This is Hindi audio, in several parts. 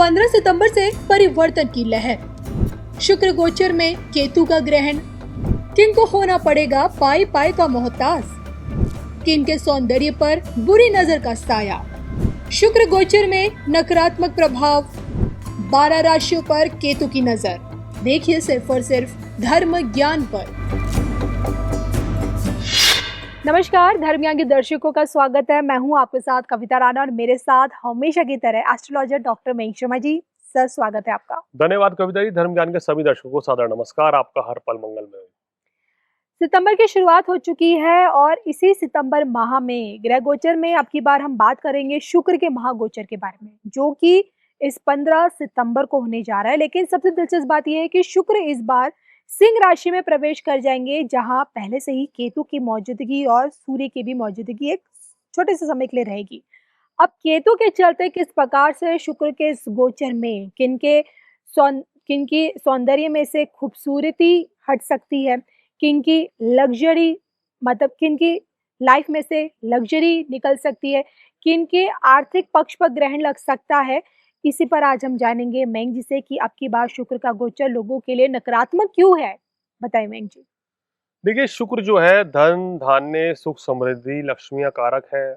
15 सितंबर से परिवर्तन की लहर। शुक्र गोचर में केतु का ग्रहण। किन को होना पड़ेगा पाई पाई का मोहताज। किन के सौंदर्य पर बुरी नजर का साया। शुक्र गोचर में नकारात्मक प्रभाव। 12 राशियों पर केतु की नजर। देखिए सिर्फ और सिर्फ धर्म ज्ञान पर। नमस्कार, धर्म ज्ञान के दर्शकों का स्वागत है। मैं हूं आपके साथ कविता राणा और मेरे साथ हमेशा की तरह astrologer doctor Mayank Sharma ji. Sir, स्वागत है आपका। धन्यवाद कविता जी। धर्म ज्ञान के सभी दर्शकों को सादर नमस्कार। आपका हर पल मंगलमय हो। सितंबर की शुरुआत हो चुकी है और इसी सितंबर माह में ग्रह गोचर में अब की बार हम बात करेंगे शुक्र के महागोचर के बारे में, जो कि इस 15 सितंबर को होने जा रहा है। लेकिन सबसे दिलचस्प बात यह है कि शुक्र इस बार सिंह राशि में प्रवेश कर जाएंगे, जहां पहले से ही केतु की मौजूदगी और सूर्य की भी मौजूदगी एक छोटे से समय के लिए रहेगी। अब केतु के चलते किस प्रकार से शुक्र के इस गोचर में किनकी सौंदर्य में से खूबसूरती हट सकती है, किनकी लग्जरी मतलब किनकी लाइफ में से लग्जरी निकल सकती है, किनके आर्थिक पक्ष पर ग्रहण लग सकता है, इसी पर आज हम जानेंगे मयंक जी से कि अब की बार शुक्र का गोचर लोगों के लिए नकारात्मक क्यों है। बताइए मयंक जी। देखिए, शुक्र जो है धन धान्य सुख समृद्धि लक्ष्मी का कारक है।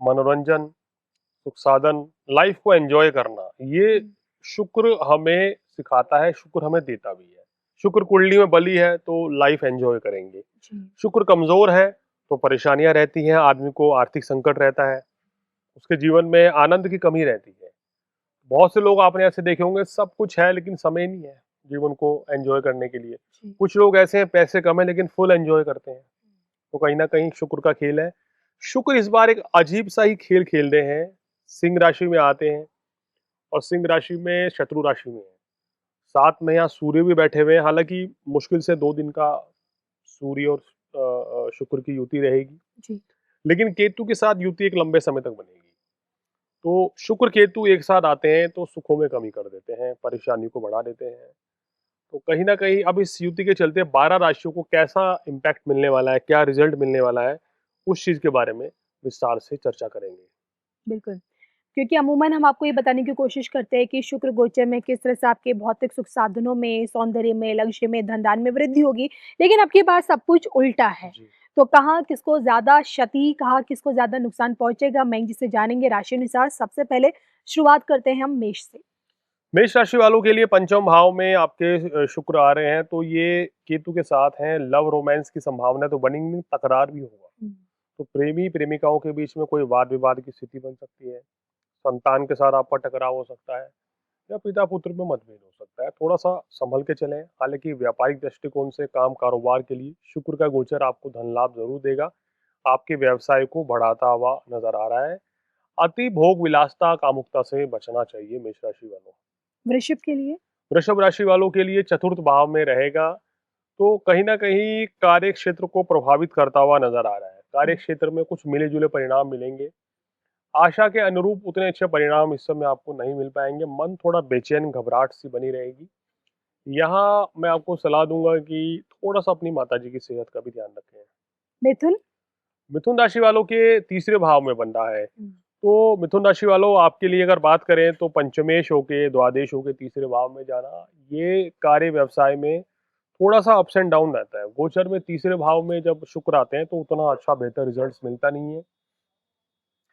मनोरंजन सुख साधन लाइफ को एंजॉय करना, ये शुक्र हमें सिखाता है, शुक्र हमें देता भी है। शुक्र कुंडली में बली है तो लाइफ एंजॉय करेंगे। शुक्र कमजोर है तो परेशानियां रहती हैं, आदमी को आर्थिक संकट रहता है, उसके जीवन में आनंद की कमी रहती है। बहुत से लोग आपने ऐसे देखे होंगे, सब कुछ है लेकिन समय नहीं है जीवन को एंजॉय करने के लिए। कुछ लोग ऐसे हैं, पैसे कम है लेकिन फुल एंजॉय करते हैं। तो कहीं ना कहीं शुक्र का खेल है। शुक्र इस बार एक अजीब सा ही खेल खेल रहे हैं। सिंह राशि में आते हैं और सिंह राशि में शत्रु राशि में है। साथ में यहाँ सूर्य भी बैठे हुए हैं। हालांकि मुश्किल से 2 दिन का सूर्य और शुक्र की युति रहेगी जी। लेकिन केतु के साथ युति एक लंबे समय तक बनेगी। तो शुक्र केतु एक साथ आते हैं तो सुखों में कमी कर देते हैं, परेशानी को बढ़ा देते हैं। तो कहीं ना कहीं अब इस युति के चलते 12 राशियों को कैसा इम्पैक्ट मिलने वाला है, क्या रिजल्ट मिलने वाला है, उस चीज के बारे में विस्तार से चर्चा करेंगे। बिल्कुल, क्योंकि अमूमन हम आपको ये बताने की कोशिश करते हैं कि शुक्र गोचर में किस तरह से आपके भौतिक सुख साधनों में, सौंदर्य में, लक्ष्य में, धन-दान में वृद्धि होगी। लेकिन अब की बार सब कुछ उल्टा है। जी। तो कहाँ किसको ज़्यादा क्षति, कहाँ किसको ज़्यादा नुकसान पहुँचेगा, मयंक जी से जानेंगे राशि अनुसार। सबसे पहले शुरुआत करते हैं हम मेष से। मेष राशि वालों के लिए पंचम भाव में आपके शुक्र आ रहे हैं, तो ये केतु के साथ हैं। लव रोमांस की संभावना तो बनी नहीं, तकरार भी होगा। तो प्रेमी प्रेमिकाओं के बीच में कोई वाद विवाद की स्थिति बन सकती है। संतान के साथ आपका टकराव हो सकता है या पिता पुत्र में मतभेद हो सकता है। थोड़ा सा संभल के चलें। हालांकि व्यापारिक दृष्टिकोण से काम कारोबार के लिए शुक्र का गोचर आपको धन लाभ जरूर देगा। आपके व्यवसाय को बढ़ाता हुआ नजर आ रहा है। अति भोग विलासता कामुकता से बचना चाहिए मेष राशि वालों। वृषभ के लिए? वृषभ राशि वालों के लिए चतुर्थ भाव में रहेगा, तो कहीं ना कहीं कार्य क्षेत्र को प्रभावित करता हुआ नजर आ रहा है। कार्य क्षेत्र में कुछ मिले जुले परिणाम मिलेंगे। आशा के अनुरूप उतने अच्छे परिणाम इस समय आपको नहीं मिल पाएंगे। मन थोड़ा बेचैन घबराहट सी बनी रहेगी। यहाँ मैं आपको सलाह दूंगा कि थोड़ा सा अपनी माताजी की सेहत का भी ध्यान रखें। मिथुन? मिथुन राशि वालों के तीसरे भाव में बन रहा है, तो मिथुन राशि वालों आपके लिए अगर बात करें तो पंचमेश होके द्वादश होके तीसरे भाव में जाना, ये कार्य व्यवसाय में थोड़ा सा अप्स एंड डाउन रहता है। गोचर में तीसरे भाव में जब शुक्र आते हैं तो उतना अच्छा बेहतर रिजल्ट्स मिलता नहीं है।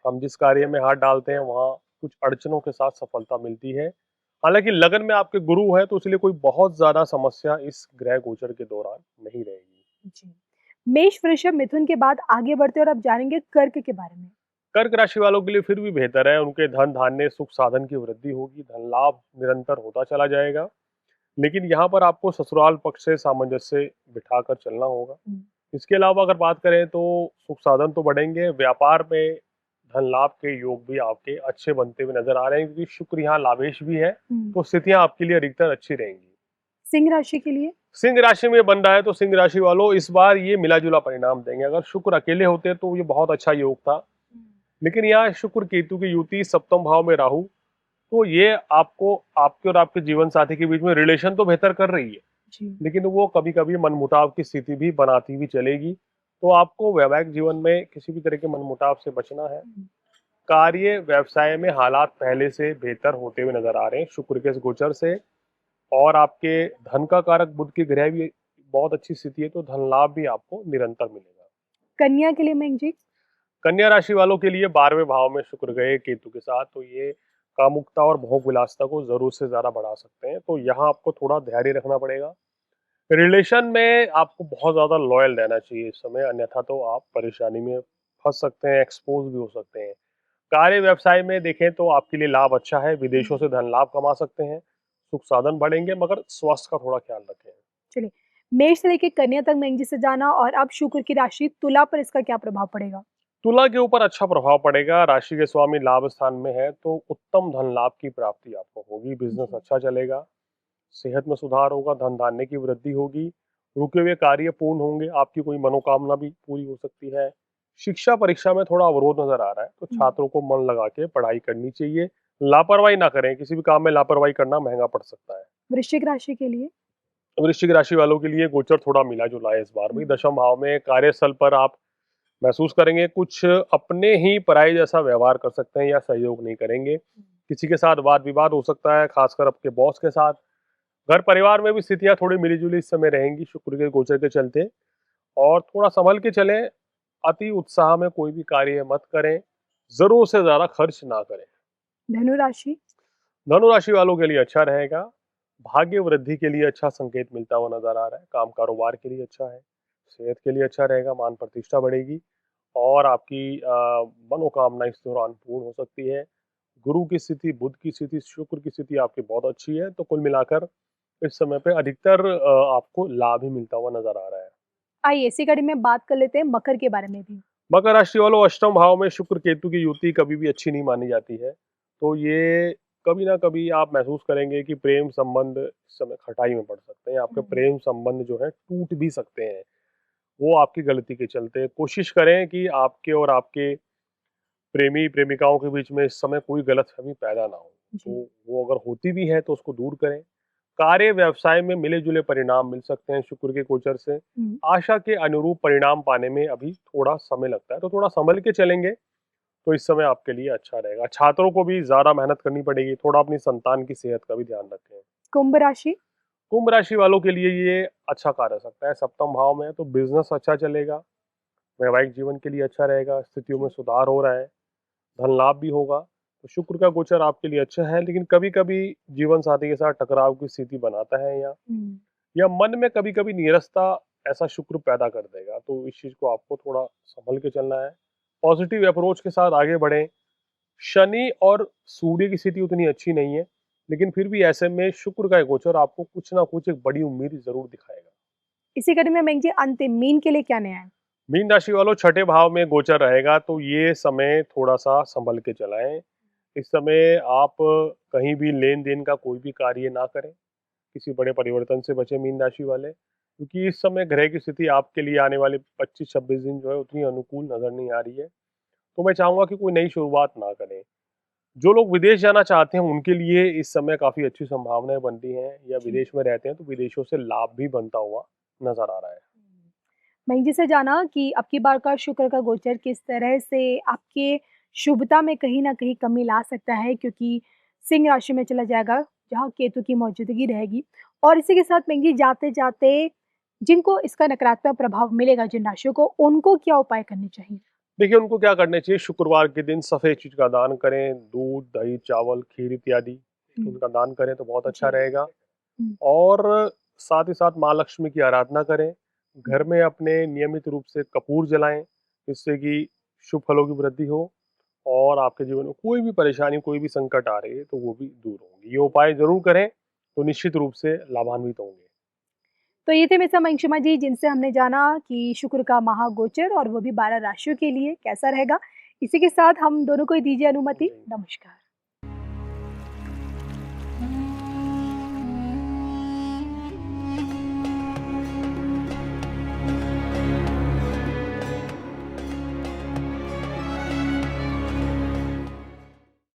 हम जिस कार्य में हाथ डालते हैं वहाँ कुछ अड़चनों के साथ सफलता मिलती है। हालांकि लगन में आपके गुरु है तो इसलिए कोई बहुत ज्यादा समस्या इस ग्रह गोचर के दौरान नहीं रहेगी। जी। मेष, वृषभ, मिथुन के बाद आगे बढ़ते और अब जानेंगे कर्क के बारे में। कर्क राशि वालों के लिए फिर भी बेहतर है। उनके धन धान्य सुख साधन की वृद्धि होगी, धन लाभ निरंतर होता चला जाएगा। लेकिन यहाँ पर आपको ससुराल पक्ष से सामंजस्य बिठाकर चलना होगा। इसके अलावा अगर बात करें तो सुख साधन तो बढ़ेंगे। व्यापार में धन लाभ के योग भी आपके अच्छे बनते हुए नजर आ रहे हैं, क्योंकि शुक्र यहाँ लाभेश भी है, तो स्थितियां आपके लिए अधिकतर अच्छी रहेंगी। सिंह राशि के लिए? सिंह राशि में बन रहा है तो सिंह राशि वालों इस बार ये मिला जुला परिणाम देंगे। अगर शुक्र अकेले होते तो ये बहुत अच्छा योग था, लेकिन यहाँ शुक्र केतु की युति सप्तम भाव में राहु, तो ये आपको आपके और आपके जीवन साथी के बीच में रिलेशन तो बेहतर कर रही है जी। लेकिन वो कभी कभी मनमुटाव की स्थिति भी बनाती हुई चलेगी। तो आपको वैवाहिक जीवन में किसी भी तरह के मनमुटाव से बचना है। कार्य व्यवसाय में हालात पहले से बेहतर होते हुए नजर आ रहे हैं शुक्र के इस गोचर से। और आपके धन का कारक बुध की ग्रह भी बहुत अच्छी स्थिति है, तो धन लाभ भी आपको निरंतर मिलेगा। कन्या के लिए मयंक जी? कन्या राशि वालों के लिए 12वें भाव में शुक्र गए केतु के साथ, तो ये कामुकता और भोग विलासिता को जरूर से ज्यादा बढ़ा सकते हैं, तो यहाँ आपको थोड़ा धैर्य रखना पड़ेगा। रिलेशन में आपको बहुत ज्यादा लॉयल रहना चाहिए इस समय, अन्यथा तो आप परेशानी में फंस सकते हैं, एक्सपोज भी हो सकते हैं। कार्य व्यवसाय में देखें तो आपके लिए लाभ अच्छा है, विदेशों से धन लाभ कमा सकते हैं, सुख साधन बढ़ेंगे, मगर स्वास्थ्य का थोड़ा ख्याल रखें। चलिए, मेष से लेकर कन्या तक मयंक जी से जाना, और अब शुक्र की राशि तुला पर इसका क्या प्रभाव पड़ेगा? तुला के ऊपर अच्छा प्रभाव पड़ेगा, राशि के स्वामी लाभ स्थान में है, तो उत्तम धन लाभ की प्राप्ति आपको होगी, बिजनेस जी। अच्छा चलेगा, सेहत में सुधार होगा, धन धान्य की वृद्धि होगी, रुके हुए कार्य पूर्ण होंगे, आपकी कोई मनोकामना भी पूरी हो सकती है। शिक्षा परीक्षा में थोड़ा अवरोध नजर आ रहा है, तो छात्रों को मन लगा के पढ़ाई करनी चाहिए, लापरवाही ना करें, किसी भी काम में लापरवाही करना महंगा पड़ सकता है। वृश्चिक राशि के लिए? वृश्चिक राशि वालों के लिए गोचर थोड़ा मिला जुला है इस बार भी। दशम भाव में कार्यस्थल पर आप महसूस करेंगे कुछ अपने ही पराये जैसा व्यवहार कर सकते हैं या सहयोग नहीं करेंगे, किसी के साथ वाद विवाद हो सकता है, खासकर आपके बॉस के साथ। घर परिवार में भी स्थितियां थोड़ी मिली जुली इस समय रहेंगी शुक्र के गोचर के चलते, और थोड़ा संभल के चलें, अति उत्साह में कोई भी कार्य मत करें, जरूर से ज्यादा खर्च ना करें। धनु राशि? धनु राशि वालों के लिए अच्छा रहेगा, भाग्य वृद्धि के लिए अच्छा संकेत मिलता हुआ नजर आ रहा है, काम कारोबार के लिए अच्छा है, सेहत के लिए अच्छा रहेगा, मान प्रतिष्ठा बढ़ेगी, और आपकी मनोकामना इस दौरान पूर्ण हो सकती है। गुरु की स्थिति, बुध की स्थिति, शुक्र की स्थिति आपकी बहुत अच्छी है, तो कुल मिलाकर इस समय पे अधिकतर आपको लाभ ही मिलता हुआ नजर आ रहा है। आइए इसी कड़ी में बात कर लेते हैं मकर के बारे में भी। मकर राशि वालों, अष्टम भाव में शुक्र केतु की युति कभी भी अच्छी नहीं मानी जाती है, तो ये कभी ना कभी आप महसूस करेंगे कि प्रेम संबंध इस समय खटाई में पड़ सकते हैं, आपके प्रेम संबंध जो है टूट भी सकते हैं, वो आपकी गलती के चलते। कोशिश करें कि आपके और आपके प्रेमी प्रेमिकाओं के बीच में इस समय कोई गलतफहमी पैदा ना हो, तो वो अगर होती भी है तो उसको दूर करें। कार्य व्यवसाय में मिले जुले परिणाम मिल सकते हैं शुक्र के गोचर से, आशा के अनुरूप परिणाम पाने में अभी थोड़ा समय लगता है, तो थोड़ा संभल के चलेंगे तो इस समय आपके लिए अच्छा रहेगा। छात्रों को भी ज्यादा मेहनत करनी पड़ेगी, थोड़ा अपनी संतान की सेहत का भी ध्यान रखें। कुंभ राशि? कुंभ राशि वालों के लिए ये अच्छा कार्य सकता है, सप्तम भाव में है, तो बिजनेस अच्छा चलेगा, वैवाहिक जीवन के लिए अच्छा रहेगा, स्थितियों में सुधार हो रहा है, धन लाभ भी होगा, तो शुक्र का गोचर आपके लिए अच्छा है, लेकिन कभी कभी जीवन साथी के साथ टकराव की स्थिति बनाता है, या मन में कभी कभी नीरसता ऐसा शुक्र पैदा कर देगा, तो इस चीज को आपको थोड़ा संभल के चलना है, पॉजिटिव अप्रोच के साथ आगे बढ़ें। शनि और सूर्य की स्थिति उतनी अच्छी नहीं है, लेकिन फिर भी ऐसे में शुक्र का गोचर आपको कुछ ना कुछ एक बड़ी उम्मीद जरूर दिखाएगा। इसी कड़ी में मयंक जी अंतिम मीन के लिए क्या नया है? मीन राशि वालों, छठे भाव में गोचर रहेगा, तो ये समय थोड़ा सा संभल के चलाएं। इस समय आप कहीं भी लेन देन का कोई भी कार्य ना करें, किसी बड़े परिवर्तन से बचे मीन राशि वाले, क्योंकि इस समय ग्रह की स्थिति आपके लिए आने वाले 25-26 दिन जो है उतनी अनुकूल नजर नहीं आ रही है, तो मैं चाहूंगा कि कोई नई शुरुआत ना करें। जो लोग विदेश जाना चाहते हैं उनके लिए इस समय काफी अच्छी संभावनाएं बनती हैं, या विदेश में रहते हैं तो विदेशों से लाभ भी बनता हुआ नजर आ रहा है। मयंक जी से जाना कि अब की बार का शुक्र का गोचर किस तरह से आपके शुभता में कहीं ना कहीं कमी ला सकता है, क्योंकि सिंह राशि में चला जाएगा जहाँ केतु की मौजूदगी रहेगी। और इसी के साथ मयंक जी जाते जाते जिनको इसका नकारात्मक प्रभाव मिलेगा, जिन राशियों को, उनको क्या उपाय करने चाहिए? देखिए, उनको क्या करना चाहिए, शुक्रवार के दिन सफेद चीज का दान करें, दूध, दही, चावल, खीर इत्यादि उनका दान करें तो बहुत अच्छा रहेगा। और साथ ही साथ माँ लक्ष्मी की आराधना करें, घर में अपने नियमित रूप से कपूर जलाएं, जिससे कि शुभ फलों की वृद्धि हो, और आपके जीवन में कोई भी परेशानी, कोई भी संकट आ रही है तो वो भी दूर होंगी। ये उपाय जरूर करें तो निश्चित रूप से लाभान्वित होंगे। तो ये थे मिस अंशुमा जी, जिनसे हमने जाना कि शुक्र का महागोचर और वो भी 12 राशियों के लिए कैसा रहेगा। इसी के साथ हम दोनों को ही दीजिए अनुमति। नमस्कार।